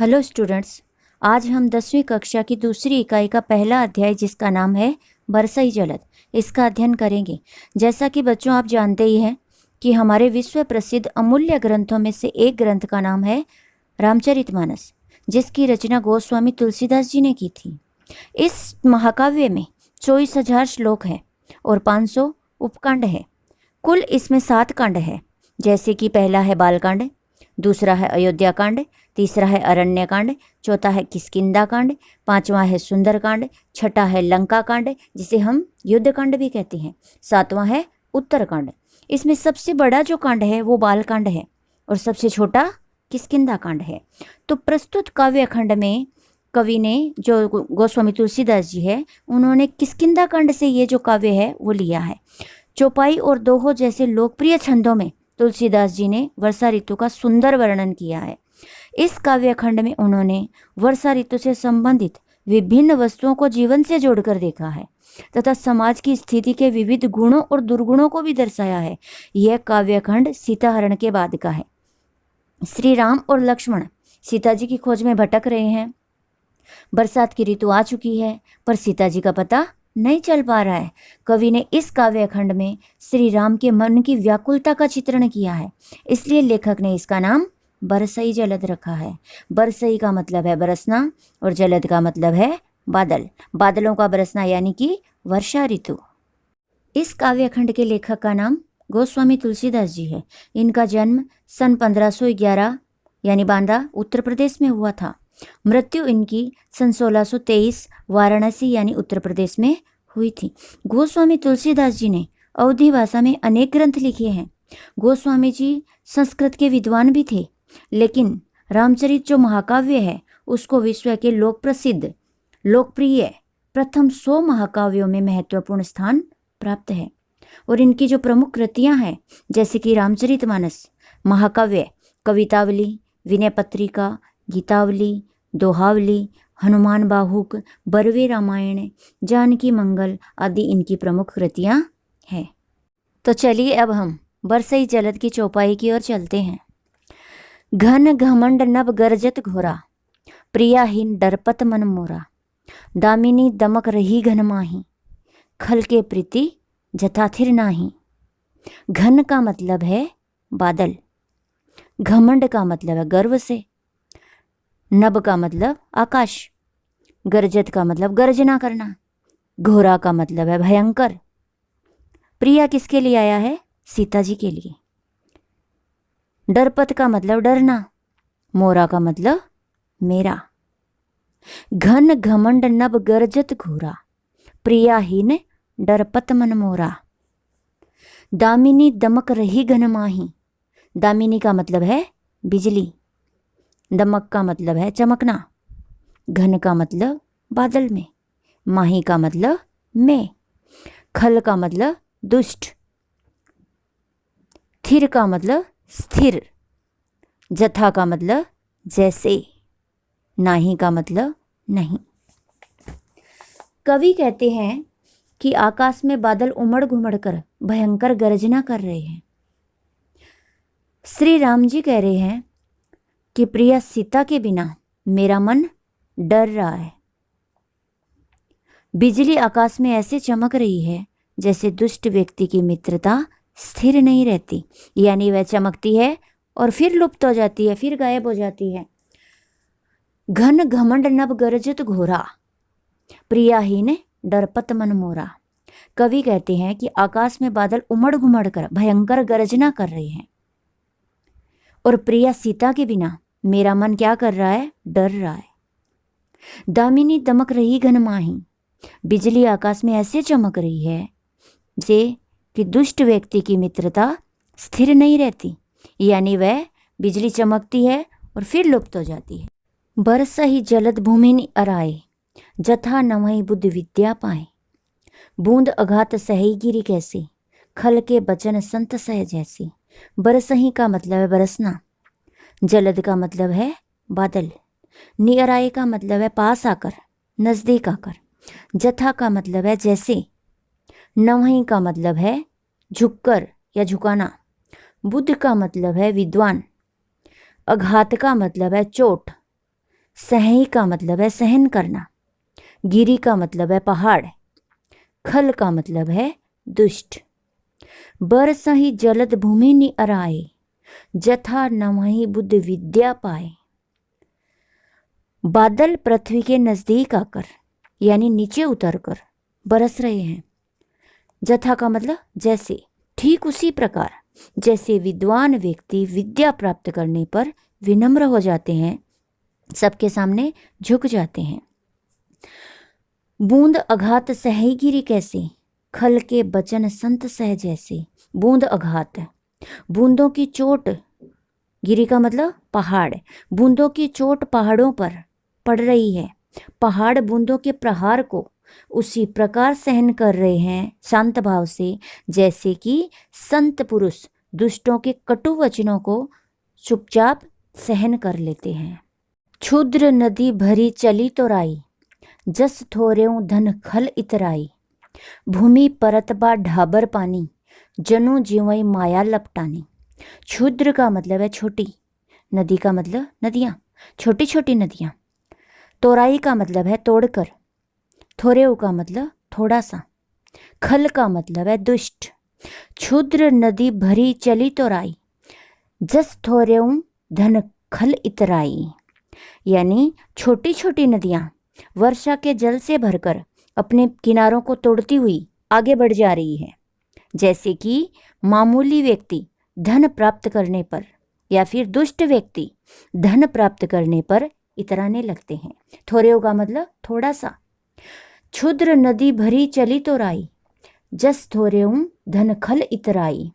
Hello students. आज हम 10वीं कक्षा की दूसरी इकाई का पहला अध्याय जिसका नाम है बरसई जलद, इसका अध्ययन करेंगे। जैसा कि बच्चों आप जानते ही हैं कि हमारे विश्व प्रसिद्ध अमूल्य ग्रंथों में से एक ग्रंथ का नाम है रामचरितमानस, जिसकी रचना गोस्वामी तुलसीदास जी ने की थी। इस महाकाव्य में 24,000 श्लोक हैं और 500 उपकांड है। कुल इसमें 7 कांड है, जैसे कि पहला है बालकांड, दूसरा है अयोध्या कांड, तीसरा है अरण्य कांड, चौथा है किष्किंधा कांड, पांचवा है सुंदर कांड, छठा है लंका कांड जिसे हम युद्ध कांड भी कहते हैं, सातवां है उत्तर कांड। इसमें सबसे बड़ा जो कांड है वो बाल कांड है और सबसे छोटा किष्किंधा कांड है। तो प्रस्तुत काव्य खंड में कवि ने, जो गोस्वामी तुलसीदास जी है, उन्होंने किष्किंधा कांड से ये जो काव्य है वो लिया है। चौपाई और दोहो जैसे लोकप्रिय छंदों में तुलसीदास जी ने वर्षा ऋतु का सुंदर वर्णन किया है। इस काव्य खंड में उन्होंने वर्षा ऋतु से संबंधित विभिन्न वस्तुओं को जीवन से जोड़कर देखा है तथा समाज की स्थिति के विविध गुणों और दुर्गुणों को भी दर्शाया है। यह काव्य खंड सीता हरण के बाद का है। श्री राम और लक्ष्मण सीता जी की खोज में भटक रहे हैं। बरसात की ऋतु आ चुकी है पर सीता जी का पता नहीं चल पा रहा है। कवि ने इस काव्य खंड में श्री राम के मन की व्याकुलता का चित्रण किया है, इसलिए लेखक ने इसका नाम बरसई जलद रखा है। बरसई का मतलब है बरसना और जलद का मतलब है बादल, बादलों का बरसना यानी कि वर्षा ऋतु। इस काव्य खंड के लेखक का नाम गोस्वामी तुलसीदास जी है। इनका जन्म सन 1511 यानी बांदा उत्तर प्रदेश में हुआ था। मृत्यु इनकी सन 1623 वाराणसी यानी उत्तर प्रदेश में हुई थी। गोस्वामी तुलसीदास जी ने अवधी भाषा में अनेक ग्रंथ लिखे हैं। गोस्वामी जी संस्कृत के विद्वान भी थे, लेकिन रामचरित जो महाकाव्य है उसको विश्व के लोकप्रिय प्रथम 100 महाकाव्यों में महत्वपूर्ण स्थान प्राप्त है। और इनकी जो प्रमुख कृतियां हैं जैसे कि रामचरितमानस महाकाव्य, कवितावली, विनय पत्रिका, गीतावली, दोहावली, हनुमान बाहुक, बरवे रामायण, जानकी मंगल आदि इनकी प्रमुख कृतियां हैं। तो चलिए अब हम बरसई जलद की चौपाई की ओर चलते हैं। घन घमंड नभ गरजत घोरा, प्रियाहीन डरपत मन मोरा, दामिनी दमक रही घन माही, खल के प्रीति जथाथिर नाही। घन का मतलब है बादल, घमंड का मतलब है गर्व से, नभ का मतलब आकाश, गरजत का मतलब गर्जना करना, घोरा का मतलब है भयंकर। प्रिया किसके लिए आया है? सीता जी के लिए। डरपत का मतलब डरना, मोरा का मतलब मेरा। घन घमंड नभ गरजत घोरा, प्रियाहीन डरपत मन मोरा, दामिनी दमक रही घन माही। दामिनी का मतलब है बिजली, दमक का मतलब है चमकना, घन का मतलब बादल में, माही का मतलब में, खल का मतलब दुष्ट, थिर का मतलब स्थिर, जथा का मतलब जैसे, नाही का मतलब नहीं। कवि कहते हैं कि आकाश में बादल उमड़ घुमड़ कर भयंकर गर्जना कर रहे हैं। श्री राम जी कह रहे हैं कि प्रिया सीता के बिना मेरा मन डर रहा है। बिजली आकाश में ऐसे चमक रही है जैसे दुष्ट व्यक्ति की मित्रता स्थिर नहीं रहती, यानी वह चमकती है और फिर लुप्त हो जाती है, फिर गायब हो जाती है। घन घमंड नभ गरजत घोरा, प्रियाहीन डरपत मन मोरा। कवि कहते हैं कि आकाश में बादल उमड़ घुमड़ कर भयंकर गर्जना कर रहे हैं और प्रिया सीता के बिना मेरा मन क्या कर रहा है? डर रहा है। दामिनी दमक रही घन माही, बिजली आकाश में ऐसे चमक रही है जे कि दुष्ट व्यक्ति की मित्रता स्थिर नहीं रहती, यानी वह बिजली चमकती है और फिर लुप्त हो जाती है। बरसहि जलद भूमिनि अराए, जथा नमहि बुद्धि विद्या पाए, बूंद अघात सही गिरी कैसे, खल के बचन संत सह जैसे। बरसही का मतलब है बरसना, जलद का मतलब है बादल, नियराए का मतलब है पास आकर, नजदीक आकर, जथा का मतलब है जैसे, नवही का मतलब है झुककर या झुकाना, बुद्ध का मतलब है विद्वान, अघात का मतलब है चोट, सही का मतलब है सहन करना। गिरी का मतलब है पहाड़। खल का मतलब है दुष्ट। बरसहि जलद भूमि नि अराए, जथा नमहि बुद्ध विद्या पाए। बादल पृथ्वी के नजदीक आकर यानी नीचे उतरकर बरस रहे हैं। जथा का मतलब जैसे, ठीक उसी प्रकार जैसे विद्वान व्यक्ति विद्या प्राप्त करने पर विनम्र हो जाते हैं, सबके सामने झुक जाते हैं। बूंद अघात सही गिरी कैसे, खल के बचन संत सह जैसे। बूंद अघात, बूंदों की चोट। गिरी का मतलब पहाड़। बूंदों की चोट पहाड़ों पर पड़ रही है। पहाड़ बूंदों के प्रहार को उसी प्रकार सहन कर रहे हैं शांत भाव से जैसे कि संत पुरुष दुष्टों के कटु वचनों को चुपचाप सहन कर लेते हैं। क्षुद्र नदी भरी चली तो राई, जस थोरेऊ धन खल इतराई। भूमि परत बा ढाबर पानी, जनु जीवई माया लपटानी। क्षुद्र का मतलब है छोटी, नदी का मतलब नदियाँ, छोटी छोटी नदियाँ। तोराई का मतलब है तोड़कर। थोरेऊ का मतलब थोड़ा सा। खल का मतलब है दुष्ट। क्षुद्र नदी भरी चली तोराई, जस थोरेऊ धन खल इतराई। यानी छोटी छोटी नदियाँ वर्षा के जल से भरकर अपने किनारों को तोड़ती हुई आगे बढ़ जा रही है, जैसे कि मामूली व्यक्ति धन प्राप्त करने पर या फिर दुष्ट व्यक्ति धन प्राप्त करने पर इतराने लगते हैं। थोड़े का मतलब थोड़ा सा। क्षुद्र नदी भरी चली तो राई, जस थोड़े धन खल इतराई।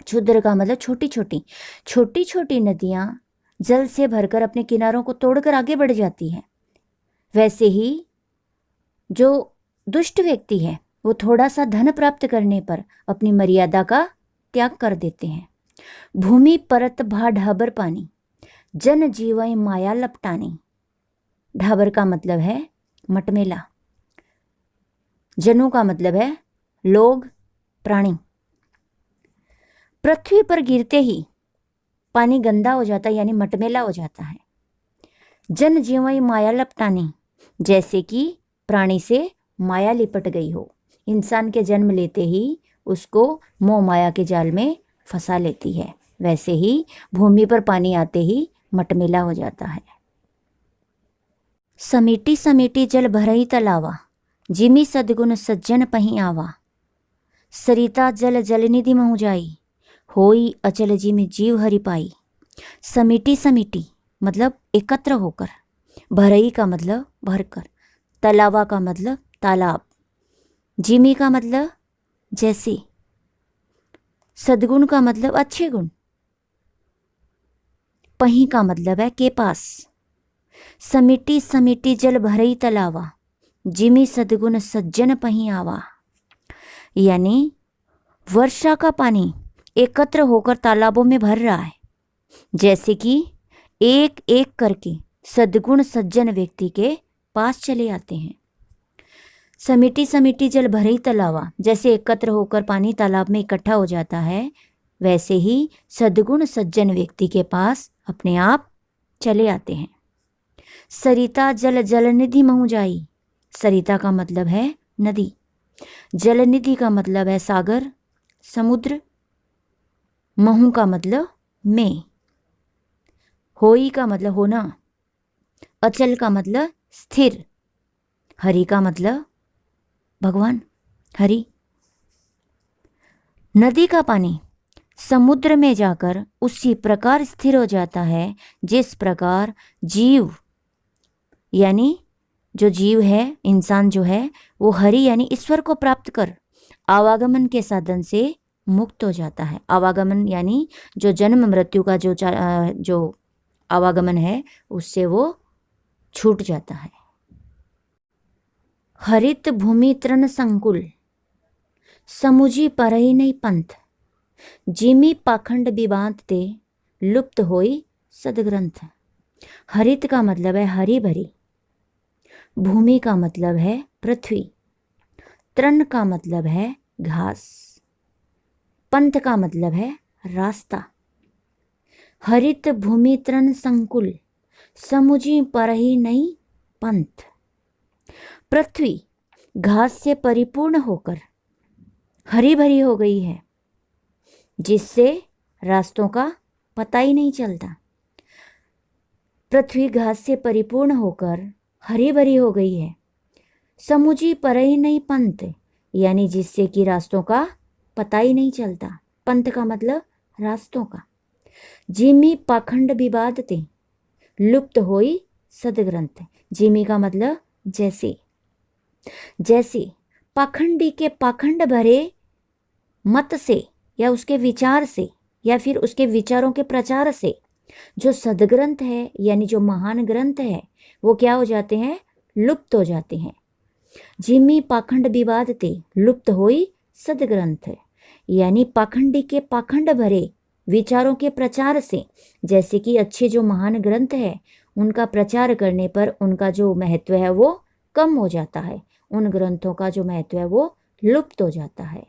क्षुद्र का मतलब छोटी छोटी, छोटी छोटी नदियाँ जल से भरकर अपने किनारों को तोड़कर आगे बढ़ जाती हैं, वैसे ही जो दुष्ट व्यक्ति है वो थोड़ा सा धन प्राप्त करने पर अपनी मर्यादा का त्याग कर देते हैं। भूमि परत भा ढाबर पानी, जन जीवय माया लपटानी। ढाबर का मतलब है मटमेला। जनु का मतलब है लोग, प्राणी। पृथ्वी पर गिरते ही पानी गंदा हो जाता है यानी मटमेला हो जाता है। जन जीवय माया लपटानी, जैसे कि प्राणी से माया लिपट गई हो। इंसान के जन्म लेते ही उसको मोह माया के जाल में फंसा लेती है, वैसे ही भूमि पर पानी आते ही मटमेला हो जाता है। समीटी समीटी जल भरई तलावा, जिमी सद्गुण सज्जन पही आवा। सरिता जल जलनिधि महु जाई, होई अचल जिमि जीव हरि पाई। समीटी समीटी मतलब एकत्र होकर। भरई का मतलब भरकर। तलावा का मतलब तालाब। जिमी का मतलब जैसे। सद्गुण का मतलब अच्छे गुण। पही का मतलब है के पास। समिटी समिटी जल भरई तलावा, जिमी सद्गुण सज्जन पही आवा। यानी वर्षा का पानी एकत्र होकर तालाबों में भर रहा है, जैसे कि एक एक करके सद्गुण सज्जन व्यक्ति के पास चले आते हैं। समिटी समिटी जल भरई तलावा, जैसे एकत्र होकर पानी तालाब में इकट्ठा हो जाता है, वैसे ही सद्गुण सज्जन व्यक्ति के पास अपने आप चले आते हैं। सरिता जल जलनिधि महु जाई। सरिता का मतलब है नदी। जलनिधि का मतलब है सागर, समुद्र। महु का मतलब में। होई का मतलब होना। अचल का मतलब स्थिर। हरि का मतलब भगवान हरि। नदी का पानी समुद्र में जाकर उसी प्रकार स्थिर हो जाता है जिस प्रकार जीव यानी जो जीव है, इंसान जो है, वो हरि यानी ईश्वर को प्राप्त कर आवागमन के साधन से मुक्त हो जाता है। आवागमन यानी जो जन्म मृत्यु का जो आवागमन है उससे वो छूट जाता है। हरित भूमि तृण संकुल, समुझी परही नहीं पंथ। जिमी पाखंड विवाद ते, लुप्त होई सदग्रंथ। हरित का मतलब है हरी भरी। भूमि का मतलब है पृथ्वी। तृण का मतलब है घास। पंथ का मतलब है रास्ता। हरित भूमि तृण संकुल, समुझी पर ही नहीं पंथ। पृथ्वी घास से परिपूर्ण होकर हरी भरी हो गई है, जिससे रास्तों का पता ही नहीं चलता। पृथ्वी घास से परिपूर्ण होकर हरी भरी हो गई है, समुझी पर ही नहीं पंथ, यानी जिससे कि रास्तों का पता ही नहीं चलता। पंथ का मतलब रास्तों का। जिमी पाखंड विवाद ते लुप्त होई सदग्रंथ। जिमी का मतलब जैसे, जैसे पाखंडी के पाखंड भरे मत से या उसके विचार से या फिर उसके विचारों के प्रचार से जो सदग्रंथ है यानी जो महान ग्रंथ है वो क्या हो जाते हैं, लुप्त हो जाते हैं। जिमी पाखंड विवाद ते लुप्त होई सदग्रंथ, यानी पाखंडी के पाखंड भरे विचारों के प्रचार से, जैसे कि अच्छे जो महान ग्रंथ है उनका प्रचार करने पर उनका जो महत्व है वो कम हो जाता है, उन ग्रंथों का जो महत्व है वो लुप्त हो जाता है।